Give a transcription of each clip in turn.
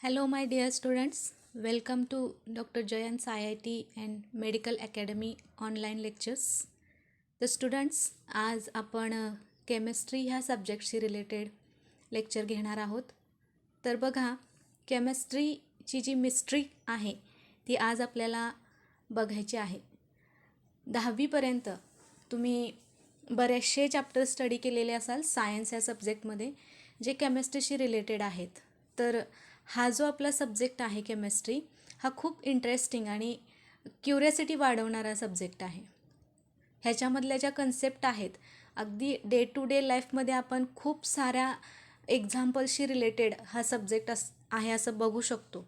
Hello, my dear students. Welcome to Dr. Jayant's IIT and Medical Academy online lectures. तर students आज आपण chemistry ह्या सब्जेक्टशी related lecture घेणार आहोत. तर बघा, केमिस्ट्रीची जी मिस्ट्री आहे ती आज आपल्याला बघायची आहे. 10वीपर्यंत तुम्ही बरेचसे चॅप्टर स्टडी केलेले असाल सायन्स या सब्जेक्टमध्ये जे केमिस्ट्रीशी रिलेटेड आहेत. तर हा जो आपला सब्जेक्ट आहे केमिस्ट्री हा खूप इंटरेस्टिंग आणि क्युरियोसिटी वाढवणारा सब्जेक्ट आहे. ह्याच्यामधल्या ज्या कन्सेप्ट आहेत अगदी डे टू डे लाईफमध्ये आपण खूप साऱ्या एक्झाम्पल्सशी रिलेटेड हा सब्जेक्ट आहे असं बघू शकतो.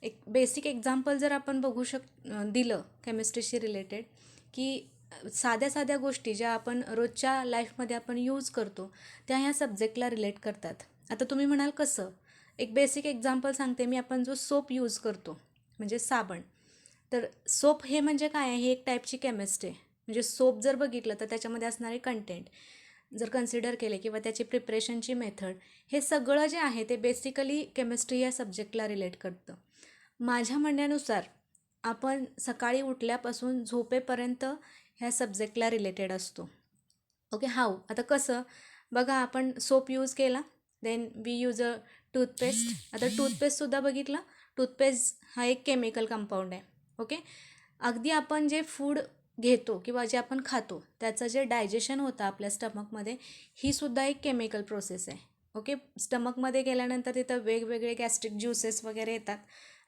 एक बेसिक एक्झाम्पल जर आपण दिलं केमिस्ट्रीशी रिलेटेड की साध्या साध्या गोष्टी ज्या आपण रोजच्या लाईफमध्ये आपण यूज करतो त्या ह्या सब्जेक्टला रिलेट करतात. आता तुम्ही म्हणाल कसं? एक बेसिक एक्झाम्पल सांगते मी. आपण जो सोप यूज करतो म्हणजे साबण, तर सोप हे म्हणजे काय आहे? हे एक टाईपची केमिस्ट्री आहे. म्हणजे सोप जर बघितलं तर त्याच्यामध्ये असणारे कंटेंट जर कन्सिडर केले किंवा त्याची प्रिपरेशनची मेथड, हे सगळं जे आहे ते बेसिकली केमिस्ट्री या सब्जेक्टला रिलेट करतं. माझ्या म्हणण्यानुसार आपण सकाळी उठल्यापासून झोपेपर्यंत ह्या सब्जेक्टला रिलेटेड असतो. Okay, how? आता कसं बघा, आपण सोप यूज केला, then we use a toothpaste. आता टूथपेस्टसुद्धा बघितलं, टूथपेस्ट हा एक केमिकल कंपाऊंड आहे. ओके, अगदी आपण जे फूड घेतो किंवा जे आपण खातो त्याचं जे डायजेशन होतं आपल्या स्टमकमध्ये, ही सुद्धा एक केमिकल प्रोसेस आहे. ओके, स्टमकमध्ये गेल्यानंतर तिथं वेगवेगळे गॅस्ट्रिक ज्युसेस वगैरे येतात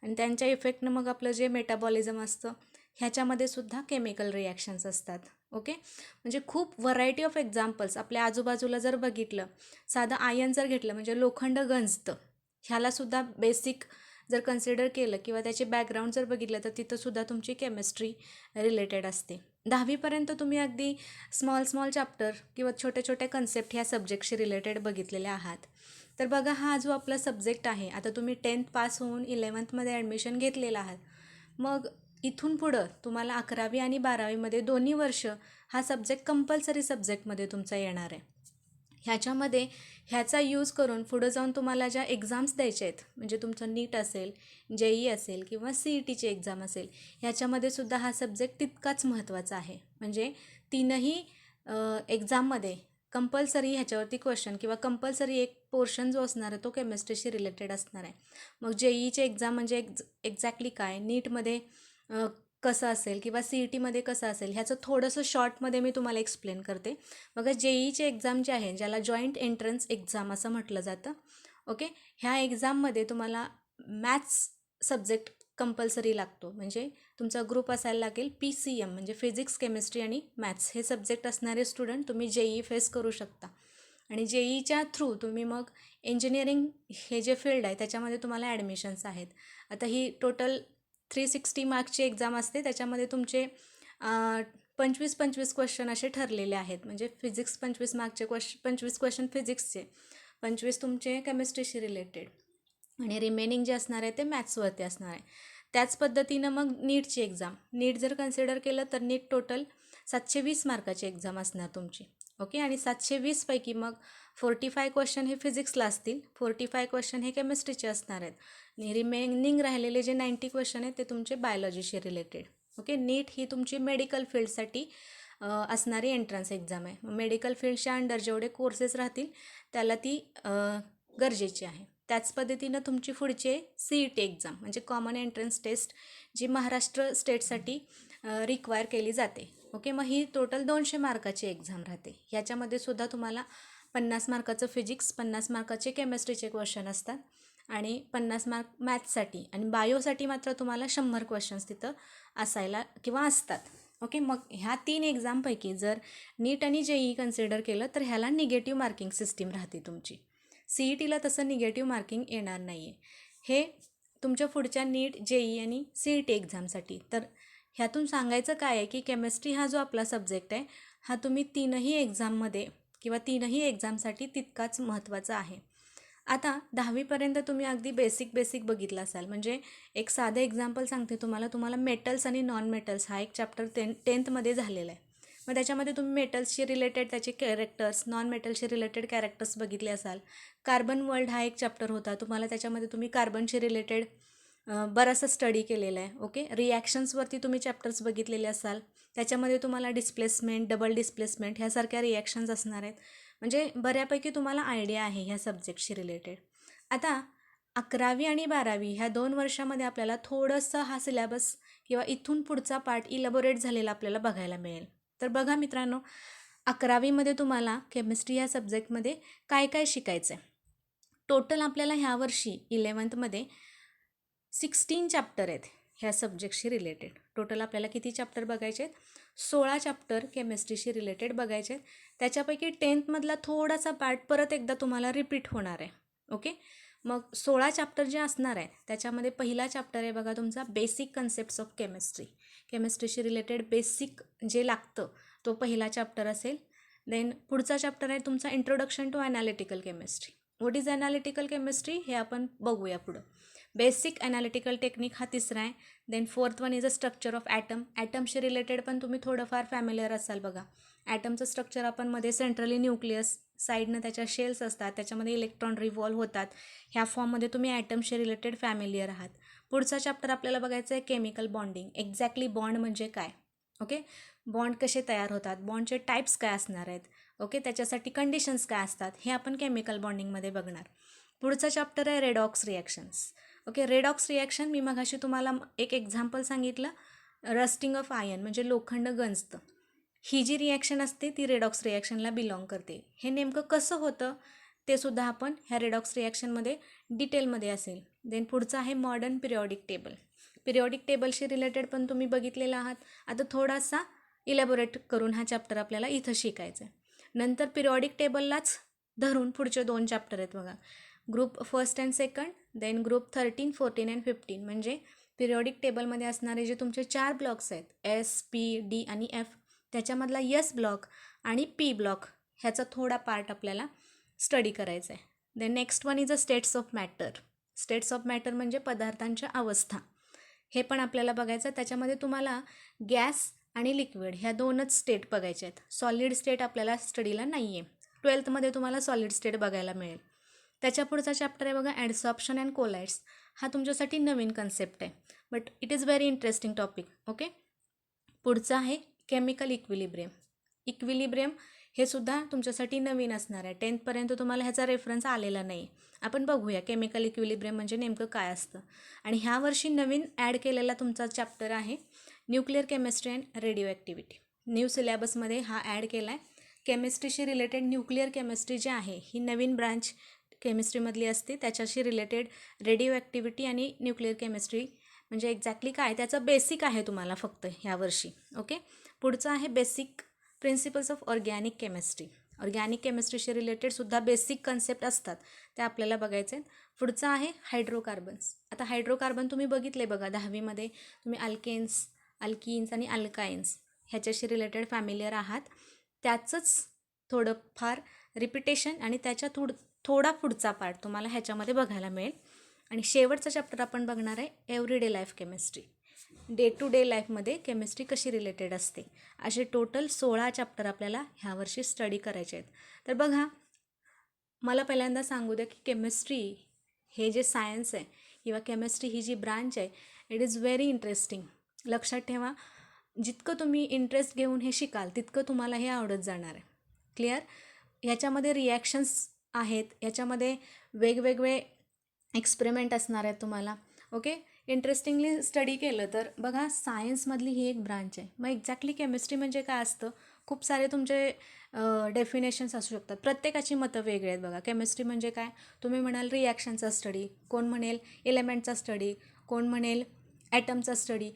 आणि त्यांच्या इफेक्टनं मग आपलं जे मेटाबॉलिझम असतं ह्याच्यामध्ये सुद्धा केमिकल रिॲक्शन्स असतात. ओके, म्हणजे खूप व्हरायटी ऑफ एक्झाम्पल्स आपल्या आजूबाजूला जर बघितलं, साधं आयन जर घेतलं म्हणजे लोखंड गंजतं, ह्यालासुद्धा बेसिक जर कन्सिडर केलं किंवा त्याचे बॅकग्राऊंड जर बघितलं तर तिथंसुद्धा तुमची केमिस्ट्री रिलेटेड असते. 10वीपर्यंत तुम्ही अगदी स्मॉल चॅप्टर किंवा छोटे छोटे कन्सेप्ट ह्या सब्जेक्टशी रिलेटेड बघितलेले आहात. तर बघा, हा जो आपला सब्जेक्ट आहे, आता तुम्ही 10th पास होऊन 11thमध्ये ॲडमिशन घेतलेलं आहात. मग इथून पुढं तुम्हाला 11वी आणि 12वीमध्ये दोन्ही वर्ष हा सब्जेक्ट कंपल्सरी सब्जेक्टमध्ये तुमचा येणार आहे. ह्याच्यामध्ये ह्याचा यूज करून पुढं जाऊन तुम्हाला ज्या एक्झाम्स द्यायच्या आहेत, म्हणजे तुमचं नीट असेल, JEE असेल किंवा CETची एक्झाम असेल, ह्याच्यामध्ये सुद्धा हा सब्जेक्ट तितकाच महत्त्वाचा आहे. म्हणजे तीनही एक्झाममध्ये कंपल्सरी ह्याच्यावरती क्वेश्चन किंवा कंपल्सरी एक पोर्शन जो असणार आहे तो केमिस्ट्रीशी रिलेटेड असणार आहे. मग JEEची एक्झाम म्हणजे एक्झॅक्टली काय, नीटमध्ये कसं असेल किंवा CETमध्ये कसं असेल, ह्याचं थोडंसं शॉर्टमध्ये मी तुम्हाला एक्सप्लेन करते. बघा, JEEची एक्झाम जी आहे, ज्याला जॉईंट एंट्रन्स एक्झाम असं म्हटलं जातं. ओके, ह्या एक्झाममध्ये तुम्हाला मॅथ्स सब्जेक्ट कंपल्सरी लागतो. म्हणजे तुमचा ग्रुप असायला लागेल PCM म्हणजे फिजिक्स, केमिस्ट्री आणि मॅथ्स हे सब्जेक्ट असणारे स्टुडंट तुम्ही JEE फेस करू शकता. आणि JEEच्या थ्रू तुम्ही मग इंजिनिअरिंग हे जे फील्ड आहे त्याच्यामध्ये तुम्हाला ॲडमिशन्स आहेत. आता ही टोटल 360 मार्क्सची एक्झाम असते. त्याच्यामध्ये तुमचे 25 क्वेश्चन असे ठरलेले आहेत. म्हणजे फिजिक्स 25 मार्कचे 25 क्वेश्चन फिजिक्सचे, 25 तुमचे केमिस्ट्रीशी रिलेटेड आणि रिमेनिंग जे असणार आहे ते मॅथ्सवरती असणार आहे. त्याच पद्धतीनं मग नीटची एक्झाम, नीट जर कन्सिडर केलं तर नीट टोटल 720 मार्काची एक्झाम असणार तुमची. ओके, आणि 720 पैकी मग 45 क्वेश्चन हे फिजिक्सला असतील, 45 क्वेश्चन हे केमिस्ट्रीचे असणार आहेत आणि रिमेनिंग राहिलेले जे 90 क्वेश्चन आहेत ते तुमचे बायोलॉजीशी रिलेटेड. ओके, नीट ही तुमची मेडिकल फील्डसाठी असणारी एंट्रन्स एक्झाम आहे. मेडिकल फील्डच्या अंडर जेवढे कोर्सेस राहतील त्याला ती गरजेची आहे. त्याच पद्धतीनं तुमची पुढची CET एक्झाम म्हणजे कॉमन एंट्रन्स टेस्ट, जी महाराष्ट्र स्टेटसाठी रिक्वायर केली जाते. ओके, मग ही टोटल 200 मार्काची एक्झाम राहते. ह्याच्यामध्ये सुद्धा तुम्हाला 50 मार्काचं फिजिक्स, 50 मार्काचे केमिस्ट्रीचे क्वेश्चन असतात आणि 50 मार्क मॅथ्ससाठी, आणि बायोसाठी मात्र तुम्हाला 100 क्वेश्चन्स तिथं असायला किंवा असतात. ओके, मग ह्या 3 एक्झामपैकी जर नीट आणि JEE कन्सिडर केलं तर ह्याला निगेटिव्ह मार्किंग सिस्टीम राहते तुमची. CETला तसं निगेटिव्ह मार्किंग येणार नाही आहे. हे तुमच्या पुढच्या नीट, JEE आणि CET एक्झामसाठी. तर ह्यातून सांगायचं काय आहे की केमिस्ट्री हा जो आपला सब्जेक्ट आहे हा तुम्ही तीनही एक्झाममध्ये किंवा तीनही एक्झामसाठी तितकाच महत्त्वाचा आहे. आता 10वीपर्यंत तुम्ही अगदी बेसिक बघितलं असाल. म्हणजे एक साधं एक्झाम्पल सांगते तुम्हाला. मेटल्स आणि नॉन मेटल्स हा एक चॅप्टर 10thमध्ये झालेला आहे. मग त्याच्यामध्ये तुम्ही मेटल्सशी रिलेटेड त्याचे कॅरेक्टर्स, नॉन मेटलशी रिलेटेड कॅरेक्टर्स बघितले असाल. कार्बन वर्ल्ड हा एक चॅप्टर होता, तुम्हाला त्याच्यामध्ये तुम्ही कार्बनशी रिलेटेड बराचसा स्टडी केलेला आहे. ओके, रिॲक्शन्सवरती तुम्ही चॅप्टर्स बघितलेले असाल. त्याच्यामध्ये तुम्हाला डिस्प्लेसमेंट, डबल डिस्प्लेसमेंट ह्यासारख्या रिॲक्शन्स असणार आहेत. म्हणजे बऱ्यापैकी तुम्हाला आयडिया आहे ह्या सब्जेक्टशी रिलेटेड. आता 11वी आणि 12वी ह्या 2 वर्षामध्ये आपल्याला थोडंसं हा सिलेबस किंवा इथून पुढचा पार्ट इलॅबोरेट झालेला आपल्याला बघायला मिळेल. तर बघा मित्रांनो, 11वीमध्ये तुम्हाला केमिस्ट्री या सब्जेक्टमध्ये काय काय शिकायचं आहे. टोटल आपल्याला ह्या वर्षी 11वीमध्ये 16 चॅप्टर आहेत ह्या सब्जेक्टशी रिलेटेड. टोटल आपल्याला किती चॅप्टर बघायचे आहेत? 16 चॅप्टर केमिस्ट्रीशी रिलेटेड बघायचे आहेत. त्याच्यापैकी 10thमधला थोडासा पार्ट परत एकदा तुम्हाला रिपीट होणार आहे. ओके, मग 16 चॅप्टर जे असणार आहेत त्याच्यामध्ये पहिला चॅप्टर आहे बघा तुमचा बेसिक कन्सेप्ट्स ऑफ केमिस्ट्री. केमिस्ट्रीशी रिलेटेड बेसिक जे लागतं तो पहिला चॅप्टर असेल. देन पुढचा चॅप्टर आहे तुमचा introduction to analytical chemistry. What is analytical chemistry हे आपण बघूया पुढं. बेसिक ॲनालिटिकल टेक्निक हा तिसरा आहे. Then 4th one is a structure of atom. ॲटमशी रिलेटेड पण तुम्ही थोडंफार फॅमिलियर असाल बघा. ॲटमचं स्ट्रक्चर आपण मध्ये सेंट्रली न्यूक्लियस, साईडनं त्याच्या शेल्स असतात, त्याच्यामध्ये इलेक्ट्रॉन रिव्हॉल्व होतात. ह्या फॉर्ममध्ये तुम्ही ॲटमशी रिलेटेड फॅमिलियर आहात. पुढचा चॅप्टर आपल्याला बघायचं आहे केमिकल बॉन्डिंग. एक्झॅक्टली बॉन्ड म्हणजे काय, ओके, बॉन्ड कसे तयार होतात, बॉन्डचे टाईप्स काय असणार आहेत, ओके, त्याच्यासाठी कंडिशन्स काय असतात हे आपण केमिकल बॉन्डिंगमध्ये बघणार. पुढचा चॅप्टर आहे redox reactions. Okay, redox reaction मी मगाशी तुम्हाला एक एक्झाम्पल सांगितलं, रस्टिंग ऑफ आयर्न म्हणजे लोखंड गंजतं. ही जी रिॲक्शन असते ती रेडॉक्स रिॲक्शनला बिलॉंग करते. हे नेमकं कसं होतं ते सुद्धा आपण ह्या रेडॉक्स रिॲक्शनमध्ये डिटेलमध्ये असेल. देन पुढचं आहे मॉडर्न पिरियॉडिक टेबल. पिरियॉडिक टेबलशी रिलेटेड पण तुम्ही बघितलेला आहात. आता थोडासा इलॅबोरेट करून हा चॅप्टर आपल्याला इथं शिकायचा आहे. नंतर पिरियॉडिक टेबललाच धरून पुढचे 2 चॅप्टर आहेत बघा, group first and second. Then group 13, 14 and 15 म्हणजे पिरियॉडिक टेबलमध्ये असणारे जे तुमचे 4 ब्लॉक्स आहेत एस, पी, डी आणि एफ, त्याच्यामधला यस ब्लॉक आणि पी ब्लॉक ह्याचा थोडा पार्ट आपल्याला स्टडी करायचा आहे. Then next one is a states of matter. States of matter म्हणजे पदार्थांच्या अवस्था, हे पण आपल्याला बघायचं आहे. त्याच्यामध्ये तुम्हाला गॅस आणि लिक्विड ह्या 2च स्टेट बघायचे आहेत. सॉलिड स्टेट आपल्याला स्टडीला नाही आहे. 12thमध्ये तुम्हाला सॉलिड स्टेट बघायला मिळेल. त्याच्या पुढचा चॅप्टर आहे बघा ॲडसॉर्प्शन अँड कोलाइड्स. हा तुमच्यासाठी नवीन कन्सेप्ट आहे, but it is very interesting topic. Okay, पुढचं आहे केमिकल इक्विलिब्रियम. इक्विलिब्रियम हे सुद्धा तुमच्यासाठी नवीन असणार आहे. 10thपर्यंत तुम्हाला ह्याचा रेफरन्स आलेला नाही. आपण बघूया केमिकल इक्विलिब्रियम म्हणजे नेमकं काय असतं. आणि ह्या वर्षी नवीन ॲड केलेला तुमचा चॅप्टर आहे nuclear chemistry and radioactivity. New सिलेबसमध्ये हा ॲड केला आहे. केमिस्ट्रीशी रिलेटेड न्यूक्लिअर केमिस्ट्री जी आहे ही नवीन ब्रांच केमिस्ट्रीमधली असते. त्याच्याशी रिलेटेड रेडिओ ॲक्टिव्हिटी आणि न्यूक्लिअर केमिस्ट्री म्हणजे एक्झॅक्टली काय त्याचं बेसिक आहे तुम्हाला फक्त ह्या वर्षी. ओके, पुढचं आहे basic principles of organic chemistry. Organic केमिस्ट्रीशी रिलेटेड सुद्धा बेसिक कन्सेप्ट असतात, ते आपल्याला बघायचे आहेत. पुढचं आहे हायड्रोकार्बन्स. आता हायड्रोकार्बन तुम्ही बघितले बघा 10वीमध्ये, तुम्ही अल्केन्स, अल्किन्स आणि अल्काइन्स ह्याच्याशी रिलेटेड फॅमिलियर आहात. त्याचंच थोडंफार रिपिटेशन आणि त्याच्या थोडा पुढचा पार्ट तुम्हाला ह्याच्यामध्ये बघायला मिळेल. आणि शेवटचा चॅप्टर आपण बघणार आहे everyday life chemistry. Day to day लाईफमध्ये केमिस्ट्री कशी रिलेटेड असते. असे टोटल 16 चॅप्टर आपल्याला ह्या वर्षी स्टडी करायचे आहेत. तर बघा, मला पहिल्यांदा सांगू द्या की केमिस्ट्री हे जे सायन्स आहे किंवा केमिस्ट्री ही जी ब्रांच आहे इट इज व्हेरी इंटरेस्टिंग. लक्षात ठेवा, जितकं तुम्ही इंटरेस्ट घेऊन हे शिकाल तितकं तुम्हाला हे आवडत जाणार आहे. क्लिअर? ह्याच्यामध्ये रिॲक्शन्स आहेत, ह्याच्यामध्ये वेगवेगळे एक्सपेरिमेंट असणार आहेत तुम्हाला. ओके, इंटरेस्टिंगली स्टडी केलं तर बघा सायन्समधली ही एक ब्रांच आहे. मग एक्झॅक्टली केमिस्ट्री म्हणजे काय असतं, खूप सारे तुमचे डेफिनेशन्स असू शकतात. प्रत्येकाची मतं वेगळी आहेत बघा. केमिस्ट्री म्हणजे काय, तुम्ही म्हणाल रिॲक्शनचा स्टडी, कोण म्हणेल एलिमेंटचा स्टडी, कोण म्हणेल ॲटमचा स्टडी.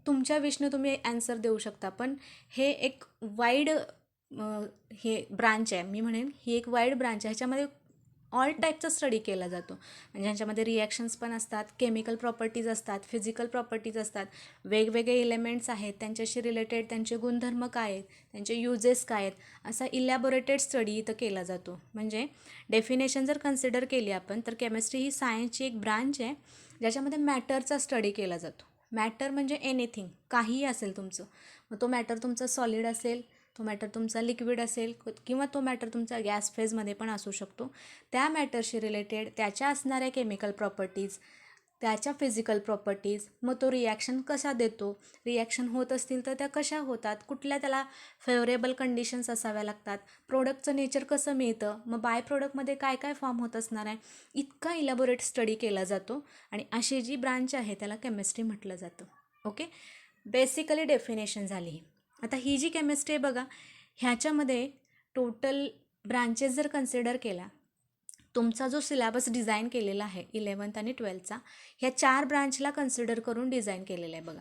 तुमच्या विषयनं तुम्ही ॲन्सर देऊ शकता. पण हे एक वाईड हे ब्रांच आहे, मी म्हणेन ही एक वाईड ब्रांच आहे. ह्याच्यामध्ये ऑल टाईपचा स्टडी केला जातो. म्हणजे ह्याच्यामध्ये रिॲक्शन्स पण असतात, केमिकल प्रॉपर्टीज असतात, फिजिकल प्रॉपर्टीज असतात, वेगवेगळे एलिमेंट्स आहेत, त्यांच्याशी रिलेटेड त्यांचे गुणधर्म काय आहेत, त्यांचे युजेस काय आहेत, असा इलॅबोरेटेड स्टडी इथं केला जातो. म्हणजे डेफिनेशन जर कन्सिडर केली आपण तर केमिस्ट्री ही सायन्सची एक ब्रांच आहे ज्याच्यामध्ये मॅटरचा स्टडी केला जातो. मॅटर म्हणजे एनिथिंग, काहीही असेल तुमचं, मग तो मॅटर तुमचा सॉलिड असेल, तो मॅटर तुमचा लिक्विड असेल किंवा तो मॅटर तुमचा गॅस फेजमध्ये पण असू शकतो. त्या मॅटरशी रिलेटेड त्याच्या असणाऱ्या केमिकल प्रॉपर्टीज, त्याच्या फिजिकल प्रॉपर्टीज, मग तो रिॲक्शन कसा देतो, रिॲक्शन होत असतील तर त्या कशा होतात, कुठल्या त्याला फेवरेबल कंडिशन्स असाव्या लागतात, प्रोडक्टचं नेचर कसं मिळतं, मग बाय प्रोडक्टमध्ये काय काय फॉर्म होत असणार आहे, इतका इलॅबोरेट स्टडी केला जातो. आणि अशी जी ब्रांच आहे त्याला केमिस्ट्री म्हटलं जातं. ओके, बेसिकली डेफिनेशन झाली ही. आता ही जी केमिस्ट्री आहे बघा, ह्याच्यामध्ये टोटल ब्रांचेस जर कन्सिडर केला, तुमचा जो सिलेबस डिझाईन केलेला आहे 11th आणि 12thचा, ह्या 4 ब्रांचला कन्सिडर करून डिझाईन केलेलं आहे बघा.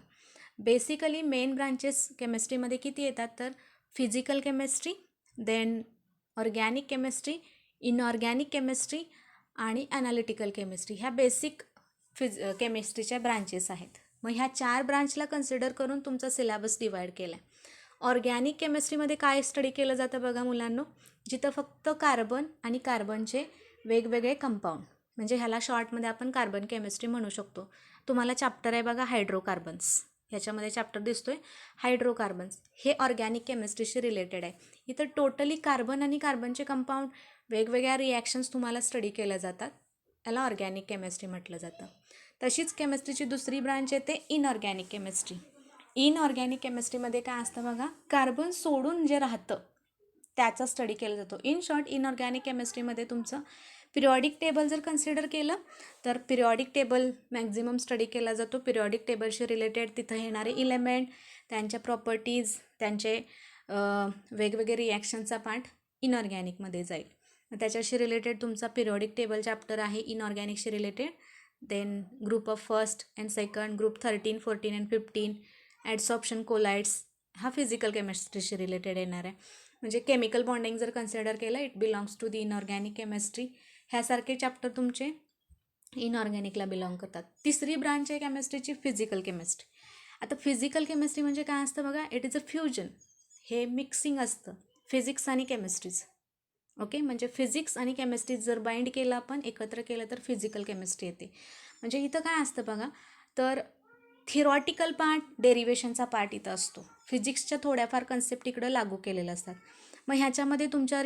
बेसिकली मेन ब्रांचेस केमिस्ट्रीमध्ये किती येतात तर physical chemistry, then organic chemistry, inorganic chemistry आणि ॲनालिटिकल केमिस्ट्री, ह्या बेसिक केमिस्ट्रीच्या ब्रांचेस आहेत. मग ह्या 4 ब्रांचला कन्सिडर करून तुमचा सिलेबस डिवाईड केला आहे. ऑर्गॅनिक केमिस्ट्रीमध्ये काय स्टडी केलं जातं बघा मुलांनो, जिथं फक्त कार्बन आणि कार्बनचे वेगवेगळे कंपाऊंड, म्हणजे ह्याला शॉर्टमध्ये आपण कार्बन केमिस्ट्री म्हणू शकतो. तुम्हाला चॅप्टर आहे बघा हायड्रोकार्बन्स, ह्याच्यामध्ये चॅप्टर दिसतोय हायड्रोकार्बन्स, हे ऑर्गॅनिक केमिस्ट्रीशी रिलेटेड आहे. इथं टोटली कार्बन आणि कार्बनचे कंपाऊंड वेगवेगळ्या रिॲक्शन्स तुम्हाला स्टडी केल्या जातात, याला ऑर्गॅनिक केमिस्ट्री म्हटलं जातं. तशीच केमिस्ट्रीची दुसरी ब्रांच येते इनऑर्गॅनिक केमिस्ट्री. इनऑर्गॅनिक केमिस्ट्रीमध्ये काय असतं बघा, कार्बन सोडून जे राहतं त्याचा स्टडी केला जातो. इन शॉर्ट, इनऑर्गॅनिक केमिस्ट्रीमध्ये तुमचं पिरियॉडिक टेबल जर कन्सिडर केलं तर पिरियॉडिक टेबल मॅक्झिमम स्टडी केला जातो. पिरियॉडिक टेबलशी रिलेटेड तिथं येणारे इलेमेंट, त्यांच्या प्रॉपर्टीज, त्यांचे वेगवेगळे रिॲक्शनचा पार्ट इनऑर्गॅनिकमध्ये जाईल. त्याच्याशी रिलेटेड तुमचा पिरियॉडिक टेबल चॅप्टर आहे इनऑर्गॅनिकशी related. Then group of first and second, group 13, 14 and 15, adsorption colloids, हा फिजिकल केमिस्ट्रीशी रिलेटेड येणार आहे. म्हणजे केमिकल बॉन्डिंग जर कन्सिडर केलं, it belongs to the inorganic chemistry. ह्यासारखे चॅप्टर तुमचे इनऑर्गॅनिकला बिलॉंग करतात. तिसरी ब्रांच आहे केमिस्ट्रीची फिजिकल केमिस्ट्री. आता फिजिकल केमिस्ट्री म्हणजे काय असतं बघा, इट इज अ फ्युजन, हे मिक्सिंग असतं फिजिक्स आणि केमिस्ट्रीज. ओके, म्हणजे फिजिक्स आणि केमिस्ट्री जर बाइंड केलं आपण, एकत्र केलं तर फिजिकल केमिस्ट्री येते. म्हणजे इथं काय असतं बघा, तर थिरॉटिकल पार्ट, डेरिवेशनचा पार्ट इथं असतो. फिजिक्सच्या थोड्याफार कन्सेप्ट इकडं लागू केलेल्या असतात. मग ह्याच्यामध्ये तुमच्या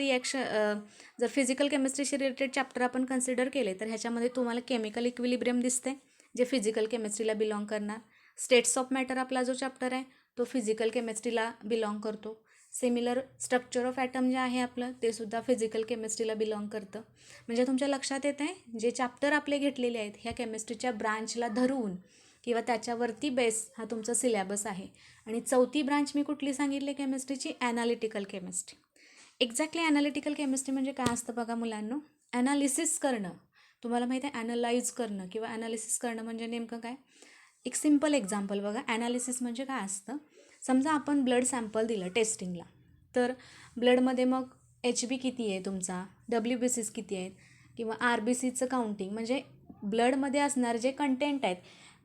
जर फिजिकल केमिस्ट्रीशी रिलेटेड चॅप्टर आपण कन्सिडर केले तर ह्याच्यामध्ये तुम्हाला केमिकल इक्विलिब्रियम दिसते, जे फिजिकल केमिस्ट्रीला बिलॉंग करणार. स्टेट्स ऑफ मॅटर आपला जो चॅप्टर आहे तो फिजिकल केमिस्ट्रीला बिलॉंग करतो. सिमिलर स्ट्रक्चर ऑफ ॲटम जे आहे आपलं ते सुद्धा फिजिकल केमिस्ट्रीला बिलॉंग करतं. म्हणजे तुमच्या लक्षात येत आहे, जे चॅप्टर आपले घेतलेले आहेत ह्या केमिस्ट्रीच्या ब्रांचला धरून किंवा त्याच्यावरती बेस हा तुमचा सिलेबस आहे. आणि चौथी ब्रांच मी कुठली सांगितली केमिस्ट्रीची, analytical chemistry. Exactly analytical chemistry म्हणजे काय असतं बघा मुलांनो, ॲनालिसिस करणं. तुम्हाला माहिती आहे ॲनालाइज करणं किंवा ॲनालिसिस करणं म्हणजे नेमकं काय. एक सिम्पल एक्झाम्पल बघा, ॲनालिसिस म्हणजे काय असतं. समजा आपण ब्लड सॅम्पल दिलं टेस्टिंगला, तर ब्लडमध्ये मग HB किती आहे तुमचा, WBCs किती आहेत, किंवा RBCचं काउंटिंग, म्हणजे ब्लडमध्ये असणारे जे कंटेंट आहेत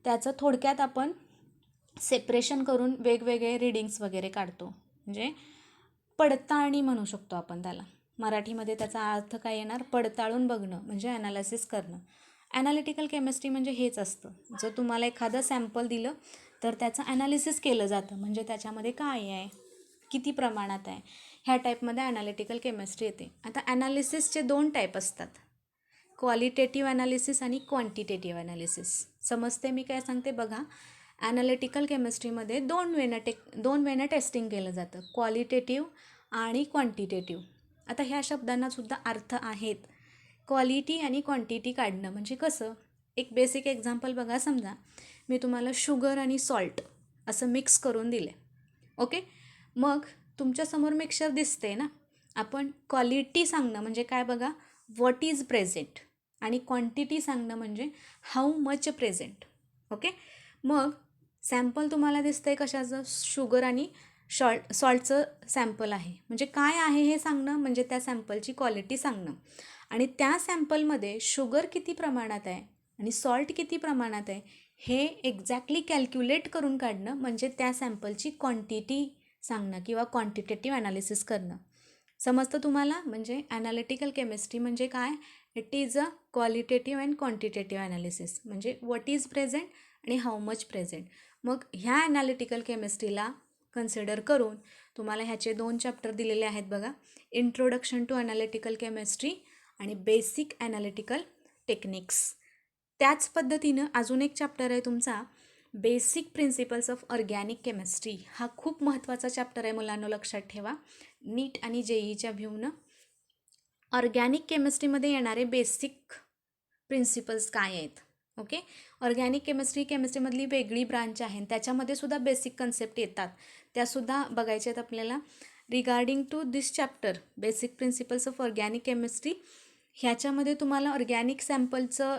त्याचं थोडक्यात आपण सेपरेशन करून वेगवेगळे रीडिंग्स वगैरे काढतो. म्हणजे पडताळणी म्हणू शकतो आपण त्याला. मराठीमध्ये त्याचा अर्थ काय येणार, पडताळून बघणं म्हणजे ॲनालिसिस करणं. ॲनालिटिकल केमिस्ट्री म्हणजे हेच असतं. जर तुम्हाला एखादं सॅम्पल दिलं तर त्याचं ॲनालिसिस केलं जातं, म्हणजे त्याच्यामध्ये काय आहे, किती प्रमाणात आहे, ह्या टाईपमध्ये ॲनालिटिकल केमिस्ट्री येते. आता ॲनालिसिसचे 2 टाईप असतात, क्वालिटेटिव्ह ॲनालिसिस आणि क्वांटिटेटिव्ह ॲनालिसिस. समजते मी काय सांगते बघा. ॲनालिटिकल केमिस्ट्रीमध्ये दोन वेनं टेस्टिंग केलं जातं, क्वालिटेटिव्ह आणि क्वांटिटेटिव्ह. आता ह्या शब्दांनासुद्धा अर्थ आहेत. क्वालिटी आणि क्वांटिटी काढणं म्हणजे कसं, एक बेसिक एक्झाम्पल बघा. समजा मी तुम्हाला शुगर आणि सॉल्ट असं मिक्स करून दिले. ओके, मग तुमच्यासमोर मिक्सचर दिसते ना, आपण क्वालिटी सांगणं म्हणजे काय बघा, व्हॉट इज प्रेझेंट, आणि क्वांटिटी सांगणं म्हणजे हाऊ मच प्रेझेंट. ओके, मग सॅम्पल तुम्हाला दिसतंय कशाचं, शुगर आणि सॉल्टचं सॅम्पल आहे. म्हणजे काय आहे हे सांगणं म्हणजे त्या सॅम्पलची क्वालिटी सांगणं. आणि त्या सॅम्पलमध्ये शुगर किती प्रमाणात आहे आणि सॉल्ट किती प्रमाणात आहे हे एक्झॅक्टली कॅल्क्युलेट करून काढणं म्हणजे त्या सॅम्पलची क्वांटिटी सांगणं किंवा क्वांटिटेटिव्ह ॲनालिसिस करणं. समजतं तुम्हाला. म्हणजे ॲनालिटिकल केमिस्ट्री म्हणजे काय, it is a qualitative and quantitative analysis. म्हणजे व्हॉट इज प्रेझेंट आणि हाऊ मच प्रेझेंट. मग ह्या ॲनालिटिकल केमिस्ट्रीला कन्सिडर करून तुम्हाला ह्याचे 2 चॅप्टर दिलेले आहेत बघा, इंट्रोडक्शन टू ॲनालिटिकल केमिस्ट्री आणि बेसिक ॲनालिटिकल टेक्निक्स. त्याच पद्धतीनं अजून एक चॅप्टर आहे तुमचा basic principles of organic chemistry. हा खूप महत्त्वाचा चॅप्टर आहे मुलांनो, लक्षात ठेवा. नीट आणि JEEच्या व्ह्यूनं ऑर्गॅनिक केमिस्ट्रीमध्ये येणारे बेसिक प्रिन्सिपल्स काय आहेत. ओके, ऑर्गॅनिक केमिस्ट्रीमधली वेगळी ब्रांच आहे, त्याच्यामध्ये सुद्धा बेसिक कन्सेप्ट येतात, त्यासुद्धा बघायचे आहेत आपल्याला. Regarding to this chapter basic principles of organic chemistry, ह्याच्यामध्ये तुम्हाला ऑर्गॅनिक सॅम्पलचं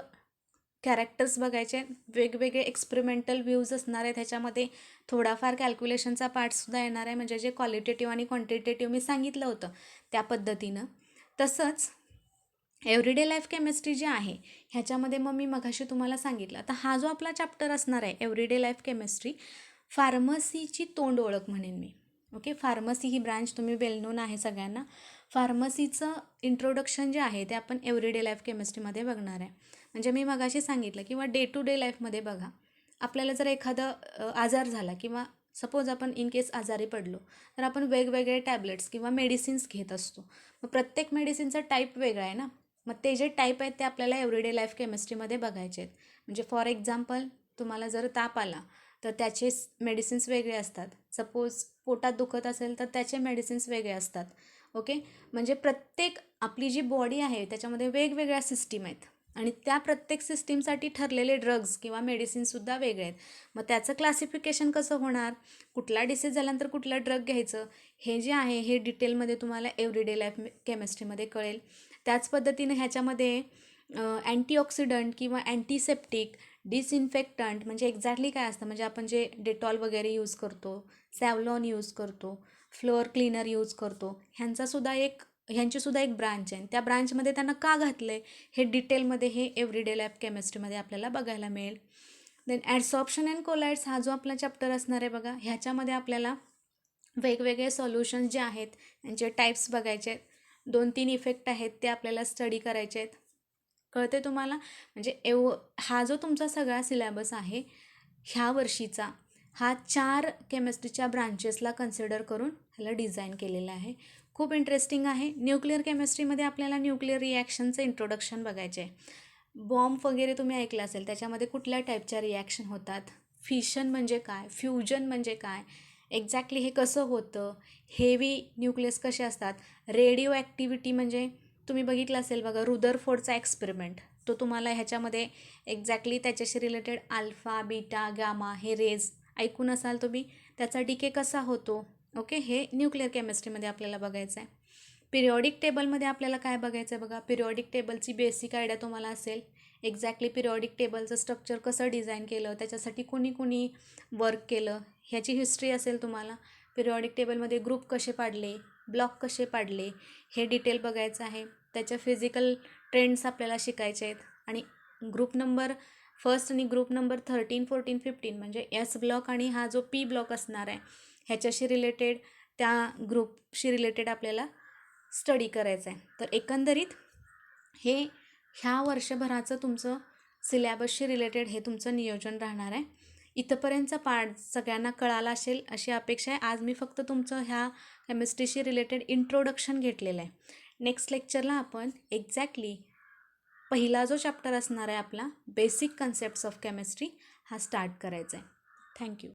कॅरेक्टर्स बघायचे, वेगवेगळे एक्सपेरिमेंटल व्ह्यूज असणार आहेत, ह्याच्यामध्ये थोडाफार कॅल्क्युलेशनचा पार्टसुद्धा येणार आहे, म्हणजे जे क्वालिटेटिव्ह आणि क्वांटिटेटिव्ह मी सांगितलं होतं त्या पद्धतीनं. तसंच एव्हरीडे लाईफ केमिस्ट्री जी आहे ह्याच्यामध्ये मग मी मगाशी तुम्हाला सांगितलं, आता हा जो आपला चॅप्टर असणार आहे एव्हरीडे लाईफ केमिस्ट्री, फार्मसीची तोंड ओळख म्हणेन मी. ओके, फार्मसी ही ब्रांच तुम्ही वेल नोन आहे सगळ्यांना. फार्मसीचं इंट्रोडक्शन जे आहे ते आपण एव्हरीडे लाईफ केमिस्ट्रीमध्ये बघणार आहे. म्हणजे मी मगाशी सांगितलं किंवा डे टू डे लाईफमध्ये बघा, आपल्याला जर एखादा आजार झाला किंवा सपोज आपण इन केस आजारी पडलो तर आपण वेगवेगळे टॅबलेट्स किंवा मेडिसिन्स घेत असतो. मग प्रत्येक मेडिसिनचा टाईप वेगळा आहे ना, मग ते जे टाईप आहेत ते आपल्याला एव्हरीडे लाईफ केमिस्ट्रीमध्ये बघायचे आहेत. म्हणजे फॉर एक्झाम्पल, तुम्हाला जर ताप आला तर त्याचे मेडिसिन्स वेगळे असतात. सपोज पोटात दुखत असेल तर त्याचे मेडिसिन्स वेगळे असतात. ओके, म्हणजे प्रत्येक आपली जी बॉडी आहे त्याच्यामध्ये वेगवेगळ्या सिस्टीम आहेत आणि त्या प्रत्येक सिस्टीमसाठी ठरलेले ड्रग्ज किंवा मेडिसिनसुद्धा वेगळे आहेत. मग त्याचं क्लासिफिकेशन कसं होणार, कुठला डिसीज झाल्यानंतर कुठला ड्रग घ्यायचं, हे जे आहे हे डिटेलमध्ये तुम्हाला एव्हरीडे लाईफ केमिस्ट्रीमध्ये कळेल. त्याच पद्धतीनं ह्याच्यामध्ये अँटीऑक्सिडंट किंवा अँटीसेप्टिक, डिसइन्फेक्टंट म्हणजे एक्झॅक्टली काय असतं, म्हणजे आपण जे डेटॉल वगैरे यूज करतो, सॅव्हलॉन यूज करतो, फ्लोअर क्लीनर यूज करतो, ह्यांचीसुद्धा एक ब्रांच आहे. त्या ब्रांचमध्ये त्यांना का घातलं आहे हे डिटेलमध्ये हे एव्हरीडे लाईफ केमिस्ट्रीमध्ये आपल्याला बघायला मिळेल. देन ॲडसॉर्प्शन अँड कोलाइड्स हा जो आपला चॅप्टर असणार आहे बघा, ह्याच्यामध्ये आपल्याला वेगवेगळे सॉल्युशन्स जे आहेत त्यांचे टाईप्स बघायचे आहेत. 2-3 इफेक्ट आहेत ते आपल्याला स्टडी करायचे आहेत. कळते तुम्हाला, म्हणजे हा जो तुमचा सगळा सिलेबस आहे ह्या वर्षीचा, हा 4 केमिस्ट्रीच्या ब्रांचेसला कन्सिडर करून ह्याला डिझाईन केलेला आहे. खूप इंटरेस्टिंग आहे. न्यूक्लिअर केमिस्ट्रीमध्ये आपल्याला न्यूक्लिअर रिॲक्शनचं इंट्रोडक्शन बघायचे आहे. बॉम्ब वगैरे तुम्ही ऐकलं असेल, त्याच्यामध्ये कुठल्या टाईपच्या रिॲक्शन होतात, फिशन म्हणजे काय, फ्युजन म्हणजे काय, एक्झॅक्टली हे कसं होतं, हेवी न्यूक्लियस कसे असतात, रेडिओ ॲक्टिव्हिटी म्हणजे तुम्ही बघितलं असेल बघा रुदरफोर्डचा एक्सपेरिमेंट, तो तुम्हाला ह्याच्यामध्ये एक्झॅक्टली त्याच्याशी रिलेटेड अल्फा, बीटा, गामा हे रेज ऐकून असाल तुम्ही, त्याचा डिके कसा होतो. ओके, हे न्यूक्लिअर केमिस्ट्रीमध्ये आपल्याला बघायचं आहे. पिरियॉडिक टेबलमध्ये आपल्याला काय बघायचं आहे बघा, पिरियॉडिक टेबलची बेसिक आयडिया तुम्हाला असेल. एक्झॅक्टली पिरियॉडिक टेबलचं स्ट्रक्चर कसं डिझाईन केलं, त्याच्यासाठी कुणी वर्क केलं, ह्याची हिस्ट्री असेल तुम्हाला. पिरियॉडिक टेबलमध्ये ग्रुप कसे पाडले, ब्लॉक कसे पाडले, हे डिटेल बघायचं आहे. त्याच्या फिजिकल ट्रेंड्स आपल्याला शिकायचे आहेत. आणि ग्रुप नंबर फर्स्ट आणि ग्रुप नंबर 13, 14, 15 म्हणजे S ब्लॉक आणि हा जो P ब्लॉक असणार आहे ह्याच्याशी रिलेटेड, त्या ग्रुपशी रिलेटेड आपल्याला स्टडी करायचं आहे. तर एकंदरीत हे ह्या वर्षभराचं तुमचं सिलॅबसशी रिलेटेड हे तुमचं नियोजन राहणार आहे. इथंपर्यंतचा पार्ट सगळ्यांना कळाला असेल अशी अपेक्षा आहे. आज मी फक्त तुमचं ह्या केमिस्ट्रीशी रिलेटेड इंट्रोडक्शन घेतलेलं आहे. नेक्स्ट लेक्चरला आपण एक्झॅक्टली पहिला जो चॅप्टर असणार आहे आपला बेसिक कन्सेप्ट्स ऑफ केमिस्ट्री हा स्टार्ट करायचा आहे. थँक्यू.